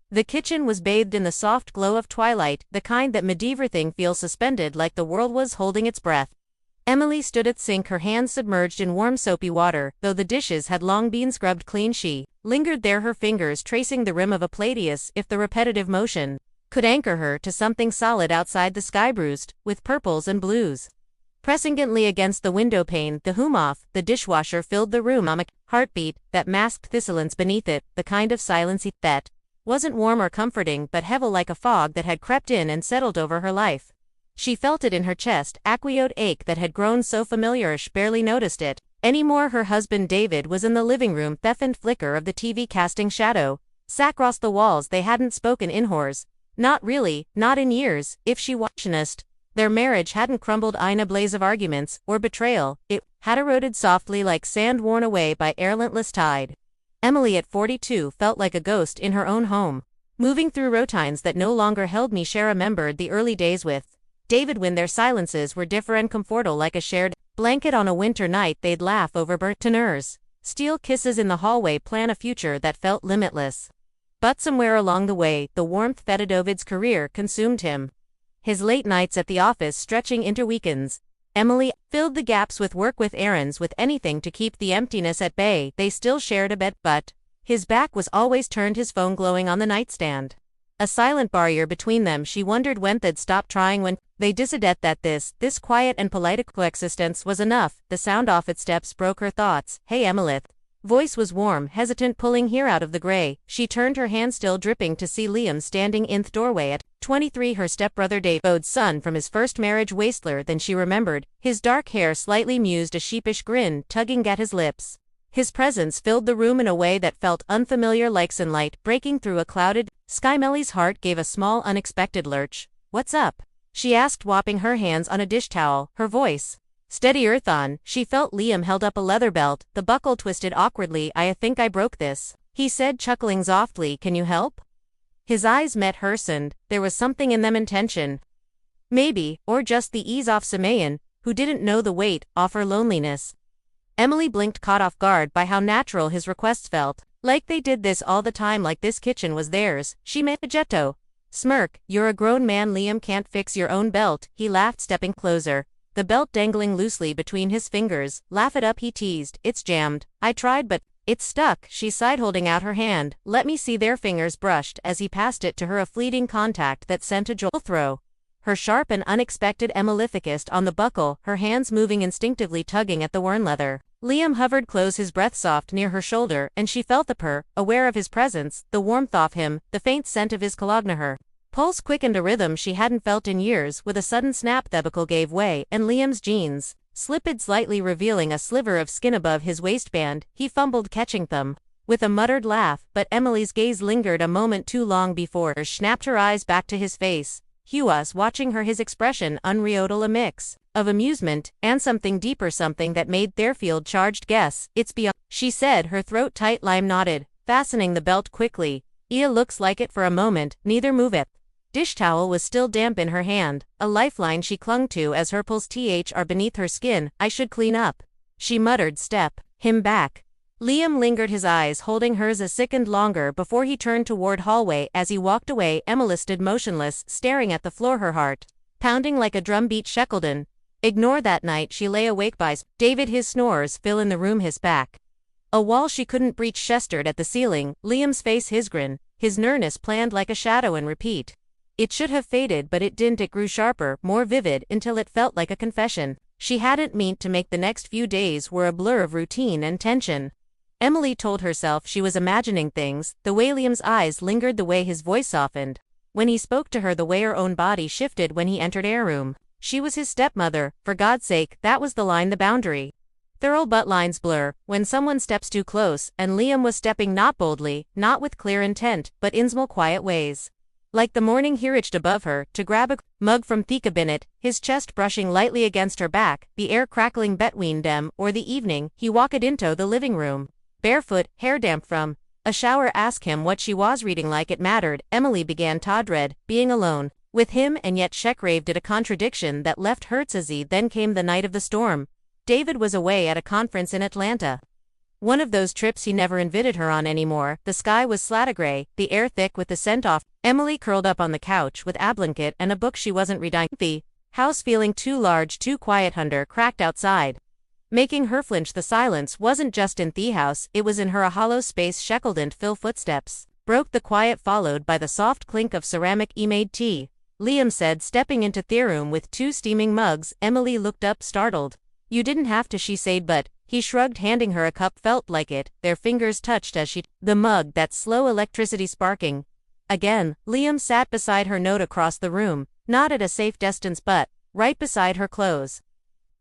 The kitchen was bathed in the soft glow of twilight, the kind that made everything feel suspended like the world was holding its breath. Emily stood at the sink, her hands submerged in warm soapy water. Though the dishes had long been scrubbed clean, she lingered there, her fingers tracing the rim of a plate as if the repetitive motion could anchor her to something solid outside the sky bruised with purples and blues. Pressing gently against the window pane, the hum off the dishwasher filled the room, a heartbeat that masked silence beneath it, the kind of silence that wasn't warm or comforting but heavy like a fog that had crept in and settled over her life. She felt it in her chest, aqueous ache that had grown so familiar she barely noticed it anymore. Her husband David was in the living room, the faint flicker of the TV casting shadow sat across the walls. They hadn't spoken in hours. Not really, not in years. If she was honest, their marriage hadn't crumbled in a blaze of arguments or betrayal. It had eroded softly like sand worn away by a relentless tide. Emily at 42 felt like a ghost in her own home, moving through routines that no longer held me. She remembered the early days with David when their silences were different, comfortable like a shared blanket on a winter night. They'd laugh over burnt tenors, steal kisses in the hallway, plan a future that felt limitless. But somewhere along the way, the warmth fed David's career consumed him. His late nights at the office stretching into weekends. Emily filled the gaps with work, with errands, with anything to keep the emptiness at bay. They still shared a bed, but his back was always turned, his phone glowing on the nightstand. A silent barrier between them. She wondered when they'd stop trying, when they decided that this quiet and polite coexistence was enough. The sound of footsteps broke her thoughts. "Hey, Emily." Voice was warm, hesitant, pulling her out of the gray. She turned, her hand still dripping, to see Liam standing in the doorway. At 23, her stepbrother David's son from his first marriage, wasteler than she remembered, his dark hair slightly mused, a sheepish grin tugging at his lips. His presence filled the room in a way that felt unfamiliar, like sunlight breaking through a clouded sky. Emily's heart gave a small, unexpected lurch. "What's up?" she asked, wiping her hands on a dish towel, her voice steady earth-on. She felt Liam held up a leather belt, the buckle twisted awkwardly. "I think I broke this," he said, chuckling softly. "Can you help?" His eyes met hers, and there was something in them, intention, maybe, or just the ease of Samayan, who didn't know the weight of her loneliness. Emily blinked, caught off guard by how natural his requests felt. Like they did this all the time, like this kitchen was theirs. She made a jetto smirk. "You're a grown man, Liam can't fix your own belt," he laughed, stepping closer, the belt dangling loosely between his fingers. "Laugh it up," he teased. "It's jammed. I tried but it's stuck," she sighed, holding out her hand. "Let me see." Their fingers brushed as he passed it to her, a fleeting contact that sent a jolt through her, sharp and unexpected. Emily focused on the buckle, her hands moving instinctively, tugging at the worn leather. Liam hovered close, his breath soft near her shoulder, and she felt the purr, aware of his presence, the warmth of him, the faint scent of his cologne. Her pulse quickened, a rhythm she hadn't felt in years. With a sudden snap, the buckle gave way, and Liam's jeans slipped slightly, revealing a sliver of skin above his waistband. He fumbled, catching them with a muttered laugh, but Emily's gaze lingered a moment too long before she snapped her eyes back to his face. He was watching her, his expression unreal, a mix of amusement and something deeper, something that made their field charged. "Guess it's beyond," she said, her throat tight. Liam nodded, fastening the belt quickly. Looks like it." For a moment, neither moved. Dish towel was still damp in her hand, a lifeline she clung to as her pulse are beneath her skin. "I should clean up," she muttered, step him back. Liam lingered, his eyes holding hers a second longer before he turned toward hallway. As he walked away, Emily stood motionless, staring at the floor, her heart pounding like a drumbeat. Shackleton. Ignore that night she lay awake by David, his snores fill in the room, his back a wall she couldn't breach, shestered at the ceiling. Liam's face, his grin, his nearness planned like a shadow and repeat. It should have faded, but it didn't. It grew sharper, more vivid, until it felt like a confession she hadn't meant to make. The next few days were a blur of routine and tension. Emily told herself she was imagining things, the way Liam's eyes lingered, the way his voice softened when he spoke to her, the way her own body shifted when he entered her room. She was his stepmother, for God's sake. That was the line, the boundary. Thorough but lines blur when someone steps too close, and Liam was stepping, not boldly, not with clear intent, but in small, quiet ways. Like the morning he reached above her to grab a mug from the cabinet, his chest brushing lightly against her back, the air crackling between them. Or the evening he walked into the living room, barefoot, hair damp from a shower, asked him what she was reading, like it mattered. Emily began to dread being alone with him, and yet she craved it, a contradiction that left her uneasy. Then came the night of the storm. David was away at a conference in Atlanta. One of those trips he never invited her on anymore. The sky was slaty-gray, the air thick with the scent off. Emily curled up on the couch with a blanket and a book she wasn't reading. The house feeling too large, too quiet. Thunder cracked outside, making her flinch. The silence wasn't just in the house, it was in her. A hollow space shackled and Phil footsteps broke the quiet, followed by the soft clink of ceramic. Maid tea, Liam said, stepping into the room with 2 steaming mugs. Emily looked up, startled. You didn't have to, she said, but he shrugged, handing her a cup. Felt like it. Their fingers touched as she the mug, that slow electricity sparking. Again, Liam sat beside her, note across the room, not at a safe distance but right beside her clothes.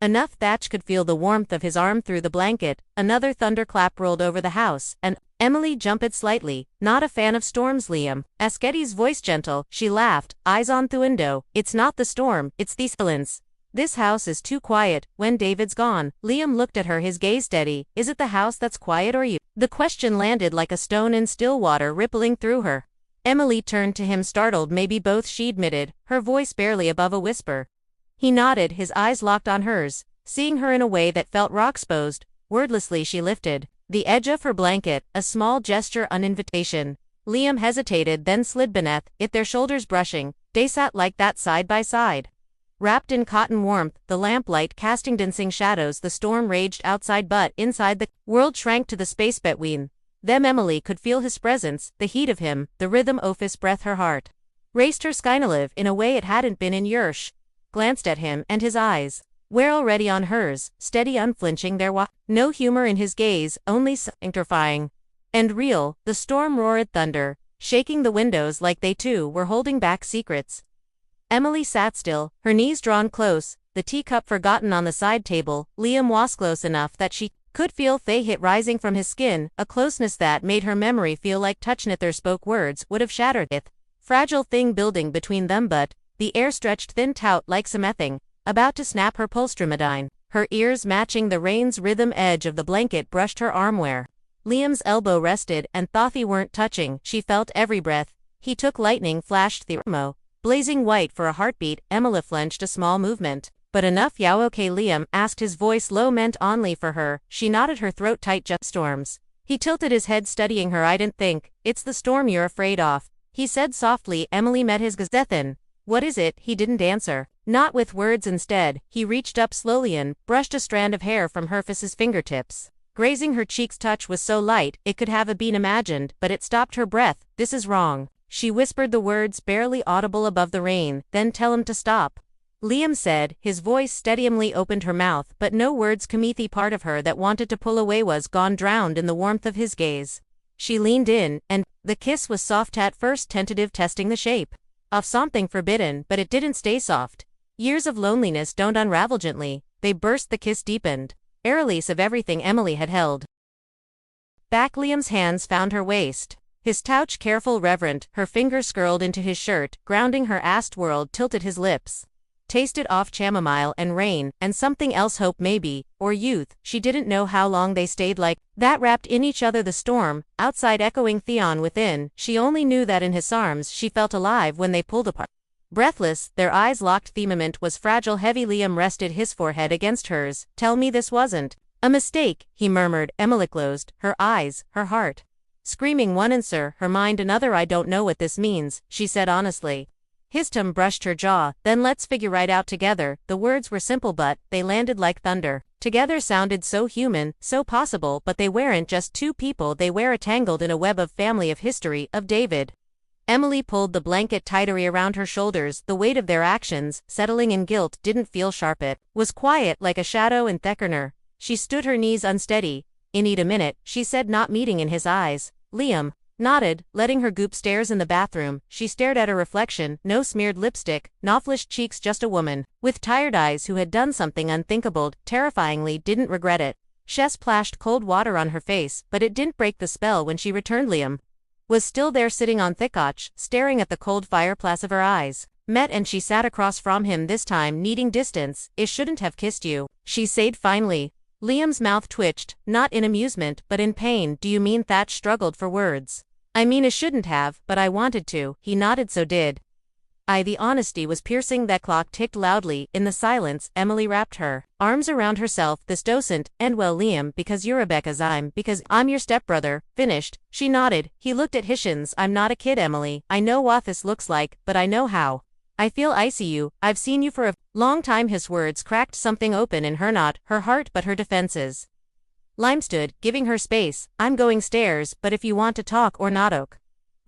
Enough Thatch could feel the warmth of his arm through the blanket. Another thunderclap rolled over the house, and Emily jumped slightly. Not a fan of storms, Liam. Asceti's voice gentle. She laughed, eyes on the window. It's not the storm, it's the silence. This house is too quiet. When David's gone, Liam looked at her, his gaze steady. Is it the house that's quiet or you? The question landed like a stone in still water, rippling through her. Emily turned to him, startled. Maybe both, she admitted, her voice barely above a whisper. He nodded, his eyes locked on hers, seeing her in a way that felt rock-exposed. Wordlessly she lifted the edge of her blanket, a small gesture, an invitation. Liam hesitated, then slid beneath it, their shoulders brushing. They sat like that, side by side, wrapped in cotton warmth, the lamplight casting dancing shadows. The storm raged outside, but inside the world shrank to the space between them. Emily could feel his presence, the heat of him, the rhythm of his breath. Her heart raced, her skin alive in a way it hadn't been in years. Glanced at him, and his eyes were already on hers, steady, unflinching. There was no humor in his gaze, only sanctifying and real. The storm roared, thunder shaking the windows like they too were holding back secrets. Emily sat still, her knees drawn close, the teacup forgotten on the side table. Liam was close enough that she could feel the heat rising from his skin, a closeness that made her memory feel like touch. Neither spoke, words would have shattered it. Fragile thing building between them, but the air stretched thin, taut like something about to snap. Her pulse drummed, her ears matching the rain's rhythm. Edge of the blanket brushed her armware. Liam's elbow rested, and thought they weren't touching. She felt every breath he took. Lightning flashed the room, blazing white for a heartbeat. Emily flinched, a small movement, but enough. "Yeah, okay?" Liam asked, his voice low, meant only for her. She nodded, her throat tight. Just storms. He tilted his head, studying her. "I didn't think it's the storm you're afraid of," he said softly. Emily met his gaze. "Then what is it?" He didn't answer, not with words. Instead, he reached up slowly and brushed a strand of hair from her face, his fingertips grazing her cheeks. Touch was so light it could have been imagined, but it stopped her breath. "This is wrong." She whispered the words, barely audible above the rain. "Then tell him to stop," Liam said, his voice steady. Emily opened her mouth, but no words came. The part of her that wanted to pull away was gone, drowned in the warmth of his gaze. She leaned in, and the kiss was soft at first, tentative, testing the shape of something forbidden, but it didn't stay soft. Years of loneliness don't unravel gently. They burst. The kiss deepened, a release of everything Emily had held back. Liam's hands found her waist, his touch careful, reverent. Her fingers curled into his shirt, grounding her. Ast world tilted, his lips tasted off chamomile and rain, and something else, hope maybe, or youth. She didn't know how long they stayed like that, wrapped in each other. The storm outside echoing, Theon within. She only knew that in his arms she felt alive. When they pulled apart, breathless, their eyes locked. The moment was fragile, heavy. Liam rested his forehead against hers. "Tell me this wasn't a mistake," he murmured. Emily closed her eyes, her heart screaming one answer, her mind another. "I don't know what this means," she said honestly. His tongue brushed her jaw. "Then let's figure right out together." The words were simple, but they landed like thunder. Together sounded so human, so possible, but they weren't just two people, they were tangled in a web of family, of history, of David. Emily pulled the blanket tighter around her shoulders. The weight of their actions, settling in guilt, didn't feel sharp. It was quiet, like a shadow in Theckerner. She stood, her knees unsteady. "I need a minute," she said, not meeting in his eyes. Liam nodded, letting her goop stairs in the bathroom. She stared at her reflection, no smeared lipstick, no flushed cheeks, just a woman with tired eyes who had done something unthinkable, terrifyingly, didn't regret it. She splashed cold water on her face, but it didn't break the spell. When she returned, Liam was still there, sitting on the couch, staring at the cold fireplace. Of her eyes met, and she sat across from him, this time needing distance. "I shouldn't have kissed you," she said finally. Liam's mouth twitched, not in amusement, but in pain. "Do you mean?" Thatch struggled for words. "I mean I shouldn't have, but I wanted to." He nodded. "So did The honesty was piercing. That clock ticked loudly. In the silence, Emily wrapped her arms around herself. This doesn't end well, Liam, because you're Rebecca's. Because I'm your stepbrother. Finished. She nodded. He looked at Hishins. I'm not a kid, Emily. I know what this looks like, but I know how. I feel I see you. I've seen you for a long time. His words cracked something open in her, not her heart but her defenses. Lime stood, giving her space. I'm going stairs, but if you want to talk or not, ok.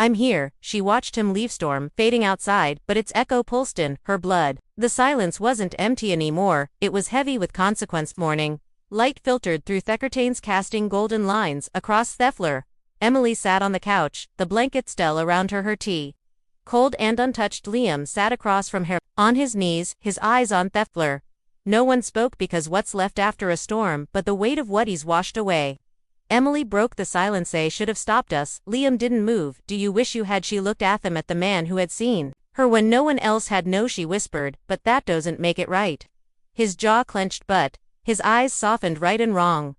I'm here. She watched him leave. Storm fading outside, but its echo pulsed in her blood. The silence wasn't empty anymore, it was heavy with consequence. Morning light filtered through the curtains, casting golden lines across the floor. Emily sat on the couch, the blanket still around her tea cold and untouched. Liam sat across from her, on his knees, his eyes on the floor. No one spoke because what's left after a storm but the weight of what he's washed away. Emily broke the silence. They should have stopped us. Liam didn't move. Do you wish you had? She looked at them, at the man who had seen her when no one else had. No, she whispered, but that doesn't make it right. His jaw clenched, but his eyes softened. Right and wrong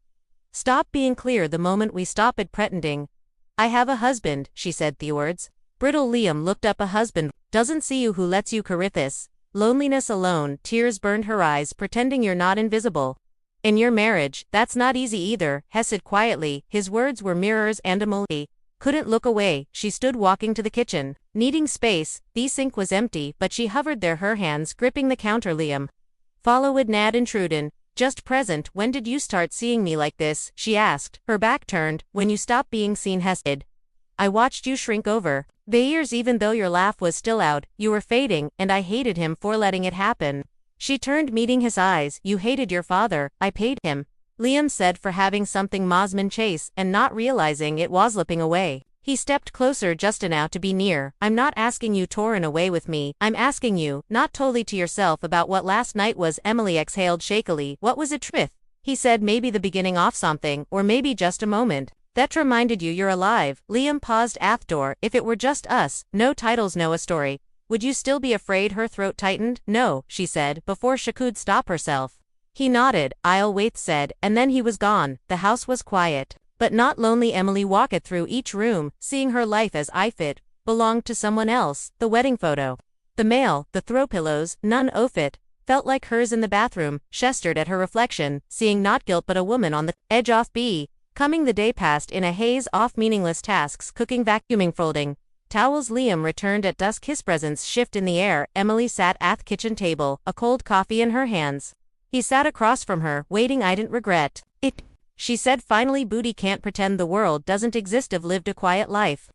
stop being clear the moment we stop at pretending. I have a husband, she said the words. Brittle. Liam looked up. A husband doesn't see you. Who lets you carry this loneliness alone? Tears burned her eyes. Pretending you're not invisible in your marriage, that's not easy either, Hess said quietly. His words were mirrors, and Emily couldn't look away. She stood, walking to the kitchen, needing space. The sink was empty, but she hovered there, her hands gripping the counter. Liam followed, Nad intruded. Just present. When did you start seeing me like this? She asked, her back turned. When you stopped being seen, Hess said. I watched you shrink over the years. Even though your laugh was still out, you were fading, and I hated him for letting it happen. She turned, meeting his eyes. You hated your father. I paid him, Liam said, for having something Mosman chase, and not realizing it was slipping away. He stepped closer just enough to be near. I'm not asking you to run away with me. I'm asking you, not totally to yourself, about what last night was. Emily exhaled shakily. What was it, truth? He said, maybe the beginning of something, or maybe just a moment that reminded you you're alive. Liam paused at the door. If it were just us, no titles, no a story, would you still be afraid? Her throat tightened. No, she said, before she could stop herself. He nodded. I'll wait, said, and then he was gone. The house was quiet, but not lonely. Emily walked through each room, seeing her life as if it belonged to someone else. The wedding photo, the mail, the throw pillows, none of it felt like hers. In the bathroom, she stared at her reflection, seeing not guilt but a woman on the edge of coming. The day passed in a haze of meaningless tasks: cooking, vacuuming, folding towels. Liam returned at dusk, his presence shift in the air. Emily sat at the kitchen table, a cold coffee in her hands. He sat across from her, waiting. I didn't regret it, she said finally. Booty can't pretend the world doesn't exist. I've lived a quiet life.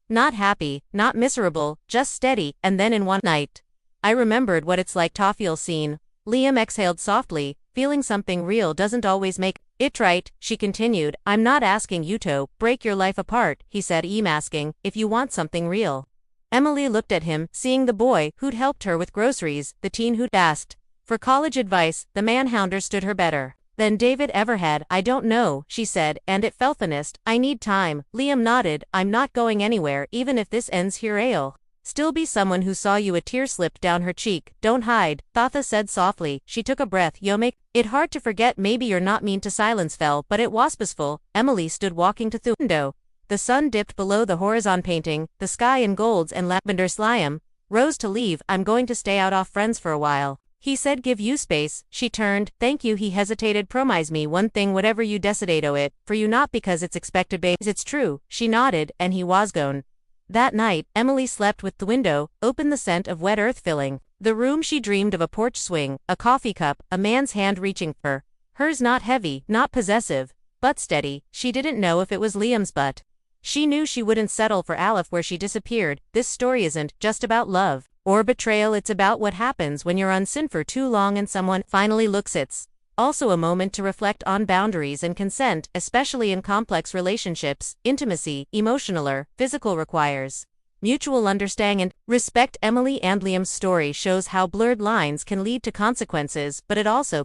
Not happy, not miserable, just steady. And then in one night, I remembered what it's like to feel seen. Liam exhaled softly. Feeling something real doesn't always make it right, she continued. I'm not asking you to break your life apart, he said. I'm asking if you want something real. Emily looked at him, seeing the boy who'd helped her with groceries, the teen who'd asked for college advice. The man who understood her better than David ever had. I don't know, she said, and it felt honest. I need time. Liam nodded. I'm not going anywhere, even if this ends here. I'll still be someone who saw you. A tear slipped down her cheek. Don't hide, Thatha said softly. She took a breath. You'll make it hard to forget. Maybe you're not mean to. Silence fell, but it was peaceful. Emily stood, walking to the window. The sun dipped below the horizon, painting the sky in golds and lavender. Liam rose to leave. I'm going to stay out off friends for a while, he said. Give you space. She turned. Thank you. He hesitated. Promise me one thing, whatever you decide, it for you, not because it's expected, babe. It's true. She nodded, and he was gone. That night, Emily slept with the window open, the scent of wet earth filling the room. She dreamed of a porch swing, a coffee cup, a man's hand reaching for hers, not heavy, not possessive, but steady. She didn't know if it was Liam's, but she knew she wouldn't settle for Aleph where she disappeared. This story isn't just about love or betrayal, it's about what happens when you're unseen for too long and someone finally looks. It's also a moment to reflect on boundaries and consent, especially in complex relationships. Intimacy, emotional or physical, requires mutual understanding and respect. Emily and Liam's story shows how blurred lines can lead to consequences, but it also